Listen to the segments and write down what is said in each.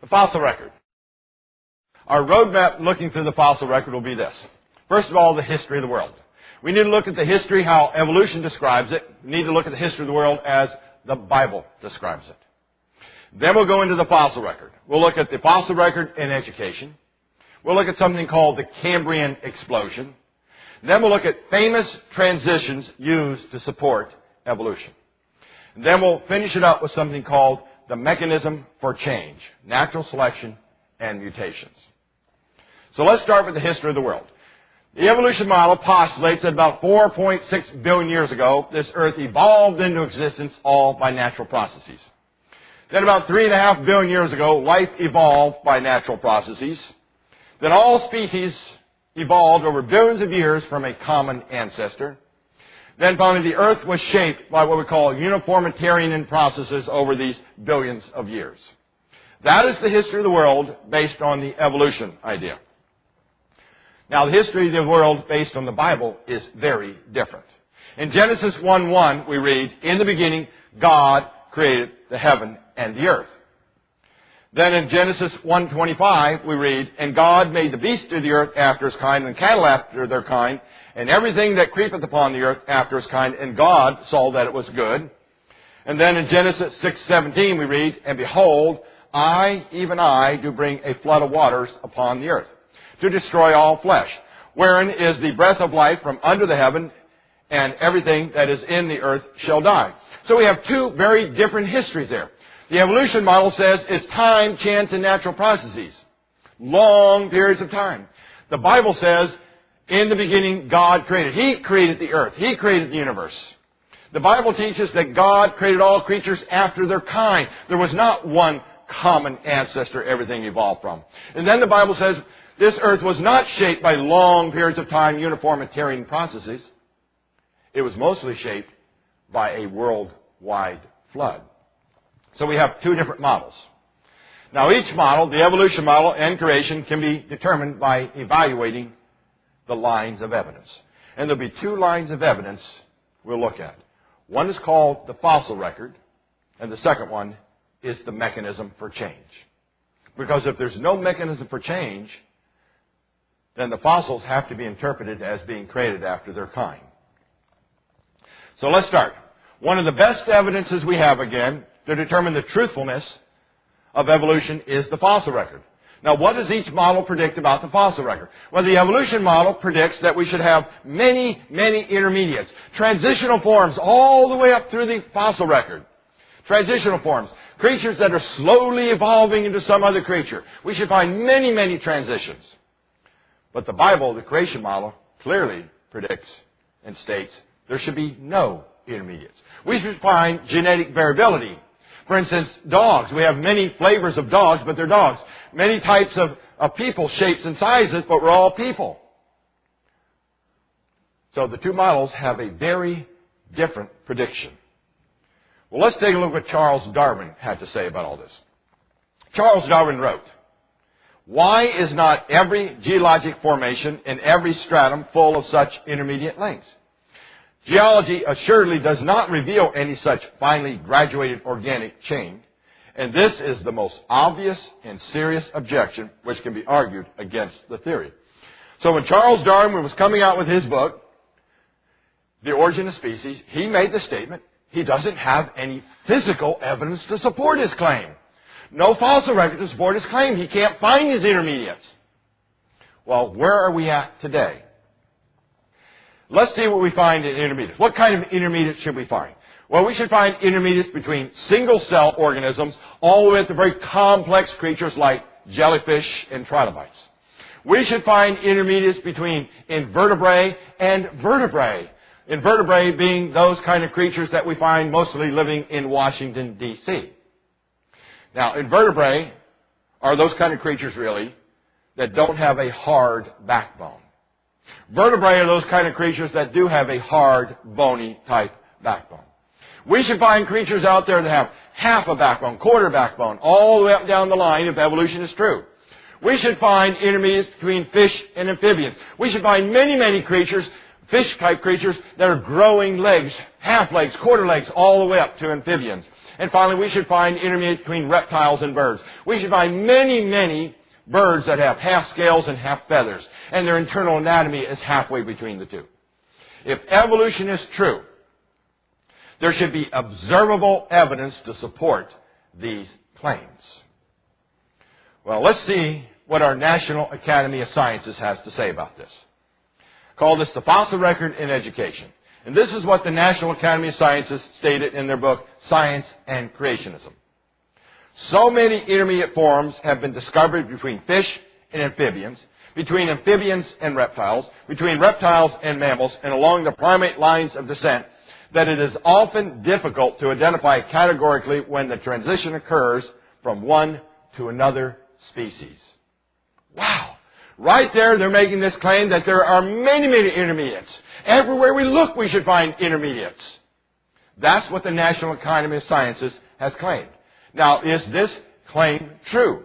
The fossil record. Our roadmap looking through the fossil record will be this. First of all, the history of the world. We need to look at the history, how evolution describes it. We need to look at the history of the world as the Bible describes it. Then we'll go into the fossil record. We'll look at the fossil record in education. We'll look at something called the Cambrian explosion. Then we'll look at famous transitions used to support evolution. And then we'll finish it up with something called the mechanism for change, natural selection and mutations. So let's start with the history of the world. The evolution model postulates that about 4.6 billion years ago, this Earth evolved into existence all by natural processes. Then about 3.5 billion years ago, life evolved by natural processes. Then all species evolved over billions of years from a common ancestor. Then finally, the Earth was shaped by what we call uniformitarian processes over these billions of years. That is the history of the world based on the evolution idea. Now, the history of the world based on the Bible is very different. In Genesis 1:1, we read, "In the beginning, God created the heaven and the earth." Then in Genesis 1:25, we read, "And God made the beasts of the earth after his kind, and cattle after their kind, and everything that creepeth upon the earth after his kind, and God saw that it was good." And then in Genesis 6:17, we read, "And behold, I, even I, do bring a flood of waters upon the earth, to destroy all flesh, wherein is the breath of life from under the heaven, and everything that is in the earth shall die." So we have two very different histories there. The evolution model says it's time, chance, and natural processes. Long periods of time. The Bible says, in the beginning, God created. He created the earth. He created the universe. The Bible teaches that God created all creatures after their kind. There was not one common ancestor everything evolved from. And then the Bible says this earth was not shaped by long periods of time, uniformitarian processes. It was mostly shaped by a worldwide flood. So we have two different models. Now each model, the evolution model and creation, can be determined by evaluating the lines of evidence. And there'll be two lines of evidence we'll look at. One is called the fossil record, and the second one is the mechanism for change. Because if there's no mechanism for change, then the fossils have to be interpreted as being created after their kind. So let's start. One of the best evidences we have, again, to determine the truthfulness of evolution is the fossil record. Now, what does each model predict about the fossil record? Well, the evolution model predicts that we should have many, many intermediates, transitional forms all the way up through the fossil record. Transitional forms, creatures that are slowly evolving into some other creature. We should find many, many transitions. But the Bible, the creation model, clearly predicts and states there should be no intermediates. We should find genetic variability. For instance, dogs. We have many flavors of dogs, but they're dogs. Many types of people, shapes and sizes, but we're all people. So the two models have a very different prediction. Well, let's take a look at what Charles Darwin had to say about all this. Charles Darwin wrote, "Why is not every geologic formation in every stratum full of such intermediate lengths? Geology assuredly does not reveal any such finely graduated organic chain, and this is the most obvious and serious objection which can be argued against the theory." So when Charles Darwin was coming out with his book, The Origin of Species, he made the statement, he doesn't have any physical evidence to support his claim. No fossil record to support his claim. He can't find his intermediates. Well, where are we at today? Let's see what we find in intermediates. What kind of intermediates should we find? Well, we should find intermediates between single-cell organisms all the way up to very complex creatures like jellyfish and trilobites. We should find intermediates between invertebrate and vertebrate. Invertebrate being those kind of creatures that we find mostly living in Washington, D.C. Now, invertebrate are those kind of creatures, really, that don't have a hard backbone. Vertebrae are those kind of creatures that do have a hard, bony type backbone. We should find creatures out there that have half a backbone, quarter backbone, all the way up down the line if evolution is true. We should find intermediates between fish and amphibians. We should find many, many creatures, fish-type creatures, that are growing legs, half legs, quarter legs, all the way up to amphibians. And finally, we should find intermediate between reptiles and birds. We should find many, many birds that have half scales and half feathers, and their internal anatomy is halfway between the two. If evolution is true, there should be observable evidence to support these claims. Well, let's see what our National Academy of Sciences has to say about this. I call this the fossil record in education. And this is what the National Academy of Sciences stated in their book, Science and Creationism. So many intermediate forms have been discovered between fish and amphibians, between amphibians and reptiles, between reptiles and mammals, and along the primate lines of descent, that it is often difficult to identify categorically when the transition occurs from one to another species. Wow! Right there, they're making this claim that there are many, many intermediates. Everywhere we look, we should find intermediates. That's what the National Academy of Sciences has claimed. Now, is this claim true?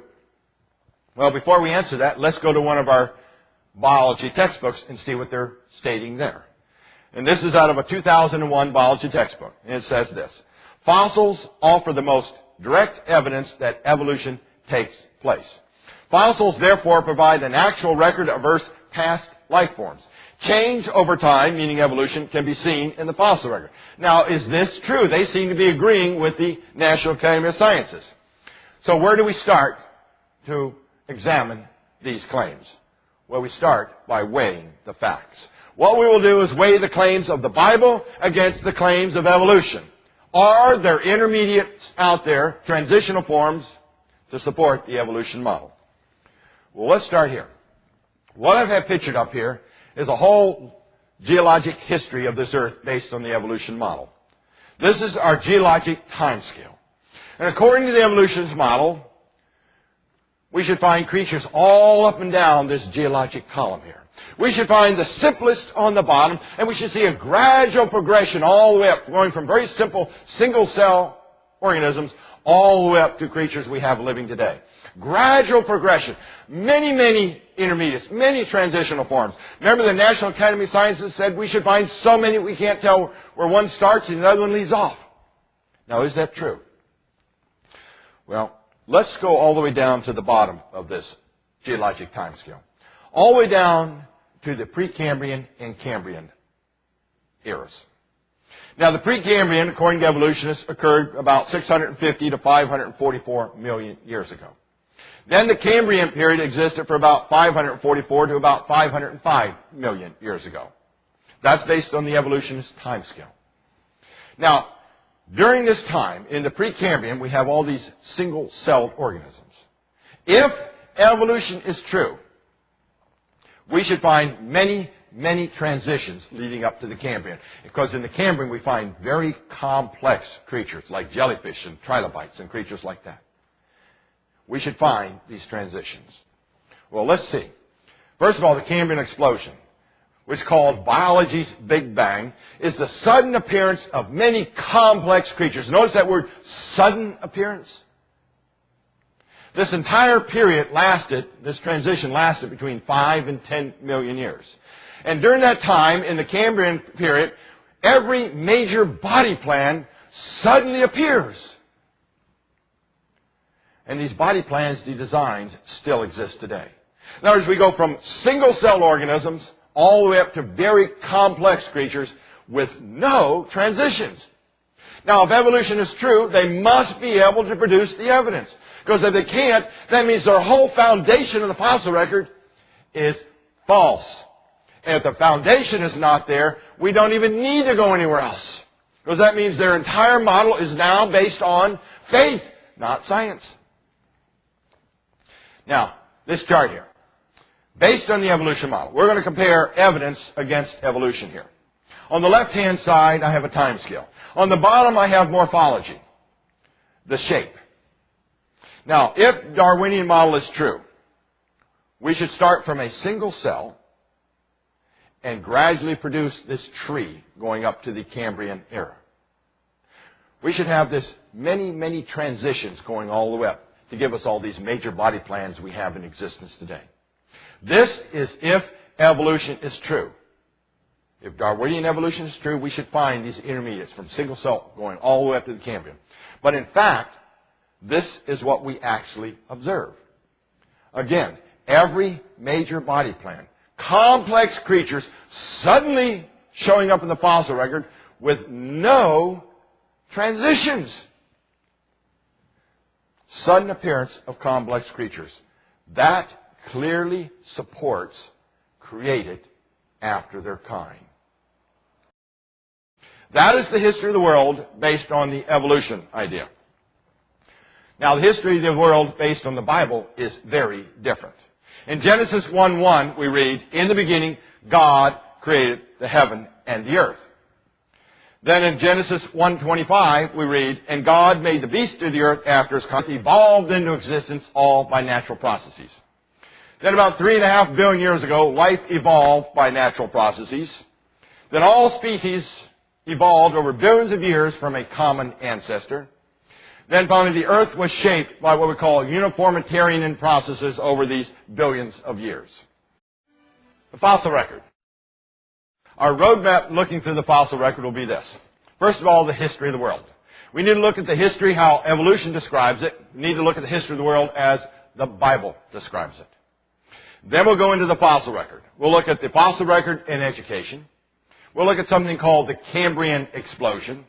Well, before we answer that, let's go to one of our biology textbooks and see what they're stating there. And this is out of a 2001 biology textbook. And it says this: fossils offer the most direct evidence that evolution takes place. Fossils, therefore, provide an actual record of Earth's past life forms. Change over time, meaning evolution, can be seen in the fossil record. Now, is this true? They seem to be agreeing with the National Academy of Sciences. So where do we start to examine these claims? Well, we start by weighing the facts. What we will do is weigh the claims of the Bible against the claims of evolution. Are there intermediates out there, transitional forms, to support the evolution model? Well, let's start here. What I have pictured up here is a whole geologic history of this Earth based on the evolution model. This is our geologic time scale. And according to the evolution model, we should find creatures all up and down this geologic column here. We should find the simplest on the bottom, and we should see a gradual progression all the way up, going from very simple single-cell organisms all the way up to creatures we have living today. Gradual progression. Many, many intermediates, many transitional forms. Remember, the National Academy of Sciences said we should find so many we can't tell where one starts and the other one leaves off. Now, is that true? Well, let's go all the way down to the bottom of this geologic time scale. All the way down to the Precambrian and Cambrian eras. Now, the Precambrian, according to evolutionists, occurred about 650 to 544 million years ago. Then the Cambrian period existed for about 544 to about 505 million years ago. That's based on the evolutionist time scale. Now, during this time, in the Precambrian, we have all these single-celled organisms. If evolution is true, we should find many, many transitions leading up to the Cambrian. Because in the Cambrian, we find very complex creatures like jellyfish and trilobites and creatures like that. We should find these transitions. Well, let's see. First of all, the Cambrian explosion, which is called biology's Big Bang, is the sudden appearance of many complex creatures. Notice that word, sudden appearance. This entire period lasted, this transition lasted between 5 and 10 million years. And during that time, in the Cambrian period, every major body plan suddenly appears. And these body plans, these designs, still exist today. In other words, we go from single-cell organisms all the way up to very complex creatures with no transitions. Now, if evolution is true, they must be able to produce the evidence. Because if they can't, that means their whole foundation of the fossil record is false. And if the foundation is not there, we don't even need to go anywhere else. Because that means their entire model is now based on faith, not science. Now, this chart here, based on the evolution model, we're going to compare evidence against evolution here. On the left-hand side, I have a time scale. On the bottom, I have morphology, the shape. Now, if Darwinian model is true, we should start from a single cell and gradually produce this tree going up to the Cambrian era. We should have this many, many transitions going all the way up to give us all these major body plans we have in existence today. This is if evolution is true. If Darwinian evolution is true, we should find these intermediates from single cell going all the way up to the Cambrian. But in fact, this is what we actually observe. Again, every major body plan, complex creatures suddenly showing up in the fossil record with no transitions. Sudden appearance of complex creatures. That clearly supports created after their kind. That is the history of the world based on the evolution idea. Now, the history of the world based on the Bible is very different. In Genesis 1:1, we read, "In the beginning, God created the heaven and the earth." Then in Genesis 1:25, we read, "And God made the beasts of the earth after his kind, evolved into existence all by natural processes." Then about 3.5 billion years ago, life evolved by natural processes. Then all species evolved over billions of years from a common ancestor. Then finally, the earth was shaped by what we call uniformitarian processes over these billions of years. The fossil record. Our roadmap looking through the fossil record will be this. First of all, the history of the world. We need to look at the history, how evolution describes it. We need to look at the history of the world as the Bible describes it. Then we'll go into the fossil record. We'll look at the fossil record in education. We'll look at something called the Cambrian explosion.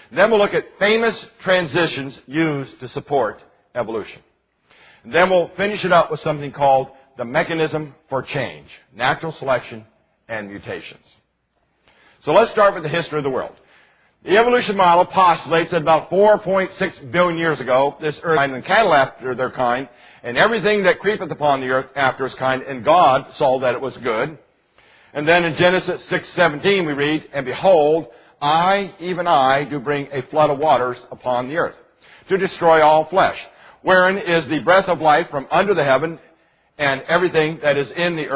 Then we'll look at famous transitions used to support evolution. And then we'll finish it up with something called the mechanism for change, natural selection and mutations. So let's start with the history of the world. The evolution model postulates that about 4.6 billion years ago, this earth and cattle after their kind, and everything that creepeth upon the earth after his kind, and God saw that it was good. And then in Genesis 6:17 we read, "And behold, I, even I, do bring a flood of waters upon the earth, to destroy all flesh, wherein is the breath of life from under the heaven, and everything that is in the earth